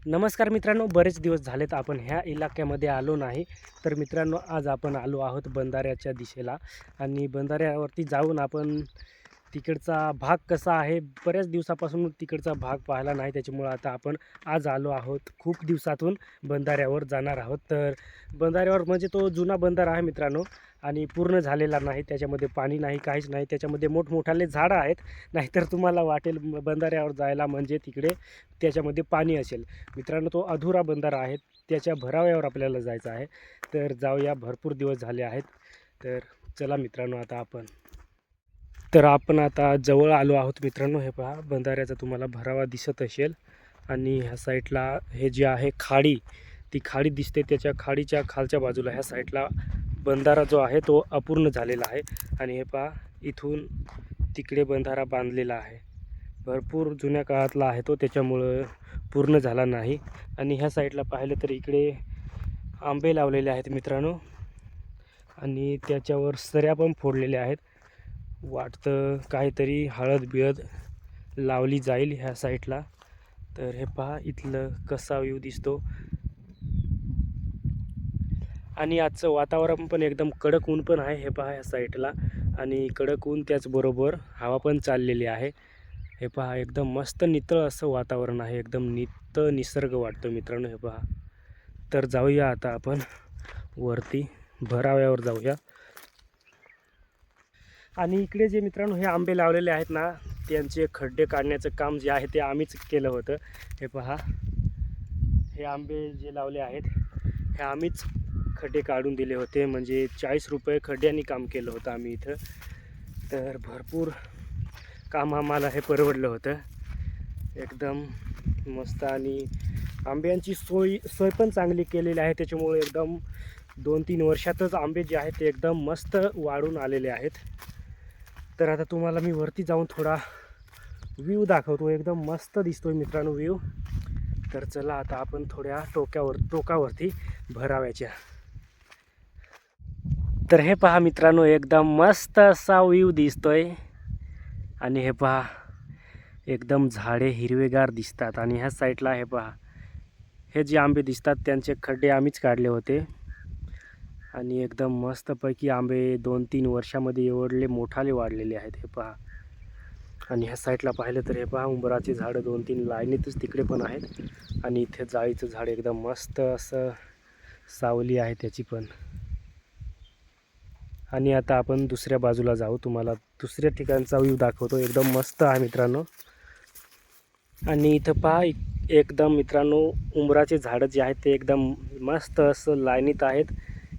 नमस्कार मित्रांनो, बरेच दिवस झालेत आपण ह्या इलाक्यामध्ये आलो नाही. तर मित्रांनो, आज आपण आलो आहोत बंधाऱ्याच्या दिशेला आणि बंधाऱ्यावरती जाऊन आपण तिकडचा भाग कसा आहे, बऱ्याच दिवसापासून तिकडचा भाग पाहिला नाही. त्याच्यामुळं आता आपण आज आलो आहोत. खूप दिवसातून बंधाऱ्यावर जाणार आहोत. तर बंधाऱ्यावर म्हणजे तो जुना बंधारा आहे मित्रांनो आणि पूर्ण झालेला नाही. त्याच्यामध्ये पाणी नाही, काहीच नाही. त्याच्यामध्ये मोठमोठाले झाडं आहेत. नाहीतर तुम्हाला वाटेल बंधाऱ्यावर जायला म्हणजे तिकडे त्याच्यामध्ये पाणी असेल. मित्रांनो, तो अधुरा बंधारा आहे. त्याच्या भराव्यावर आपल्याला जायचं आहे. तर जाऊया, भरपूर दिवस झाले आहेत. तर चला मित्रांनो, आपण आता जवळ आलो आहोत मित्रांनो. हे पहा, बंधाऱ्याचा तुम्हाला भरावा दिसत असेल आणि ह्या साईडला हे जे आहे खाडी, ती खाडी दिसते. त्याच्या खाडीच्या खालच्या बाजूला ह्या साईडला बंधारा जो आहे तो अपूर्ण झालेला आहे. आणि हे पहा, इथून तिकडे बंधारा बांधलेला आहे. भरपूर जुन्या काळातला आहे तो, त्याच्यामुळं पूर्ण झाला नाही. आणि ह्या साईडला पाहिलं तर इकडे आंबे लावलेले आहेत मित्रांनो आणि त्याच्यावर सऱ्या पण फोडलेल्या आहेत. वाटतं काहीतरी हळद बिळद लावली जाईल ह्या साईडला. तर हे पहा, इथलं कसा व्ह्यू दिसतो. आणि आजचं वातावरण पण एकदम कडक ऊन पण आहे. हे पहा ह्या साईडला, आणि कडक ऊन त्याचबरोबर हवा पण चाललेली आहे. हे पहा, एकदम मस्त नितळ असं वातावरण आहे. एकदम निसर्ग वाटतो मित्रांनो. हे पहा, तर जाऊया आता आपण वरती भराव्यावर जाऊया. आणि इकडे जे मित्रांनो हे आंबे लावलेले आहेत ना, त्यांचे खड्डे काढण्याचं काम जे आहे ते आम्हीच केलं होतं. हे पहा, हे आंबे जे लावले आहेत हे आम्हीच खड्डे काढून दिले होते. म्हणजे 40 रुपये खड्ड्यांनी काम केलं होतं आम्ही इथं. तर भरपूर काम आम्हाला हे परवडलं होतं एकदम मस्त. आणि आंब्यांची सोय पण चांगली केलेली आहे. त्याच्यामुळे एकदम 2-3 वर्षातच आंबे जे आहेत ते एकदम मस्त वाढून आलेले आहेत. तर आता तुम्हाला मी वरती जाऊन थोडा व्ह्यू दाखवतो. एकदम मस्त दिसतोय मित्रांनो व्ह्यू. तर चला आता आपण थोड्या टोकावरती भराव्याच्या. तर हे पहा मित्रांनो, एकदम मस्त असा व्ह्यू दिसतोय. आणि हे पहा, एकदम झाडे हिरवेगार दिसतात. आणि ह्या साईडला हे पहा, हे जे आंबे दिसतात त्यांचे खड्डे आम्हीच काढले होते. आणि एकदम मस्तपैकी आंबे 2-3 वर्षामध्ये एवढले मोठाले वाढलेले आहेत. हे पहा. आणि ह्या साईडला पाहिलं तर हे पहा, उंबराचे झाडं 2-3 लाईनीतच तिकडे पण आहेत. आणि इथे जाळीचं झाड एकदम मस्त असं सावली आहे त्याची पण. आणि आता आपण दुसऱ्या बाजूला जाऊ, तुम्हाला दुसऱ्या ठिकाणचा व्ह्यू दाखवतो. एकदम मस्त आहे मित्रांनो. आणि इथं पहा, एकदम मित्रांनो उंबराचे झाडं जे आहेत ते एकदम मस्त असं लाईनीत आहेत.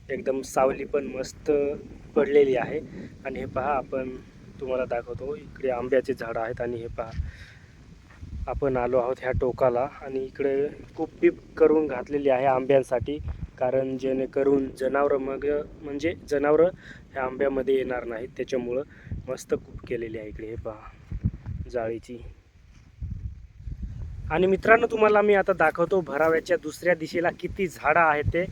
एकदम सावली पण मस्त पडलेली आहे. आणि हे पहा, आपण तुम्हाला दाखवतो, इकडे आंब्याचे झाडं आहेत. आणि हे पहा, आपण आलो आहोत ह्या टोकाला. आणि इकडे कूप बीप करून घातलेली आहे आंब्यांसाठी, कारण जेणेकरून म्हणजे जनावरं ह्या आंब्यामध्ये येणार नाहीत. त्याच्यामुळं मस्त कूप केलेली आहे इकडे. हे पहा, जाळीची. आणि मित्रांनो, तुम्हाला मी आता दाखवतो भराव्याच्या दुसऱ्या दिशेला किती झाडं आहेत. ते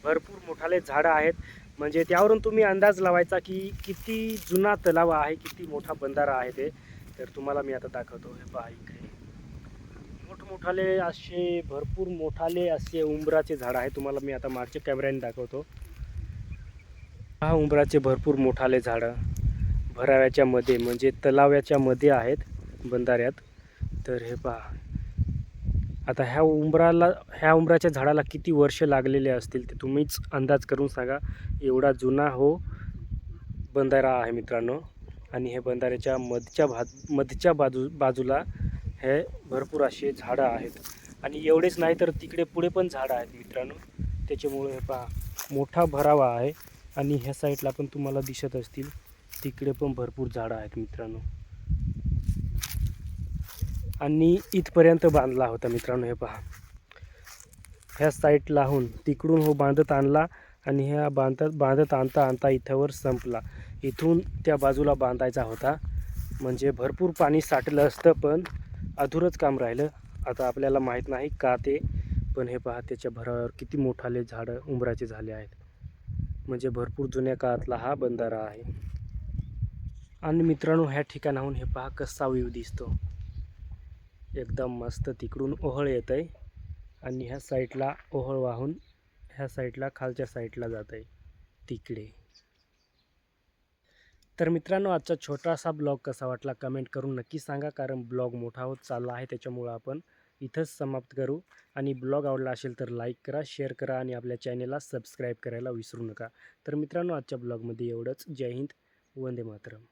भरपूर मोठाले झाडं आहेत. म्हणजे त्यावरून तुम्ही अंदाज लावायचा की किती जुना तलाव आहे, किती मोठा बंधारा आहे ते. तर तुम्हाला मी आता दाखवतो. हे पहा, इकडे मोठमोठाले असे भरपूर मोठाले असे उंबराचे झाड आहे. तुम्हाला मी आता मागच्या कॅमेऱ्याने दाखवतो. हा, उंबराचे भरपूर मोठाले झाडं भराव्याच्या मध्ये म्हणजे तलावाच्या मध्ये आहेत बंधाऱ्यात. तर हे पहा, आता ह्या उंबराच्या झाडाला किती वर्ष लागलेले असतील ते तुम्हीच अंदाज करून सांगा. एवढा जुना बंधारा आहे मित्रांनो. आणि हे बंधाऱ्याच्या मधच्या बाजूला हे भरपूर असे झाडं आहेत. आणि एवढेच नाही तर तिकडे पुढे पण झाडं आहेत मित्रांनो. त्याच्यामुळे हे पहा, मोठा भरावा आहे. आणि ह्या साईडला पण तुम्हाला दिसत असतील, तिकडे पण भरपूर झाडं आहेत मित्रांनो. आणि इथपर्यंत बांधला होता मित्रांनो. हे पहा, ह्या साईडलाहून तिकडून बांधत आणला आणि ह्या बांधत आणता इथवर संपला. इथून त्या बाजूला बांधायचा होता, म्हणजे भरपूर पाणी साठलं असतं, पण अधुरंच काम राहिलं. आता आपल्याला माहीत नाही का ते, पण हे पहा, त्याच्या भरावर किती मोठाले झाडं उंबराचे झाले आहेत. म्हणजे भरपूर जुन्या काळातला हा बंधारा आहे. आणि मित्रांनो, ह्या ठिकाणाहून हे पहा कसा व्ह्यू दिसतो. एकदम मस्त तिकडून ओहळ येत आहे आणि ह्या साईडला ओहळ वाहून ह्या साईडला खालच्या साईडला जात आहे तिकडे. तर मित्रांनो, आजचा छोटासा ब्लॉग कसा वाटला कमेंट करून नक्की सांगा, कारण ब्लॉग मोठा होत चालला आहे त्याच्यामुळं आपण इथंच समाप्त करू. आणि ब्लॉग आवडला असेल तर लाईक करा, शेअर करा आणि आपल्या चॅनेलला सबस्क्राईब करायला विसरू नका. तर मित्रांनो, आजच्या ब्लॉगमध्ये एवढंच. जय हिंद, वंदे मातरम.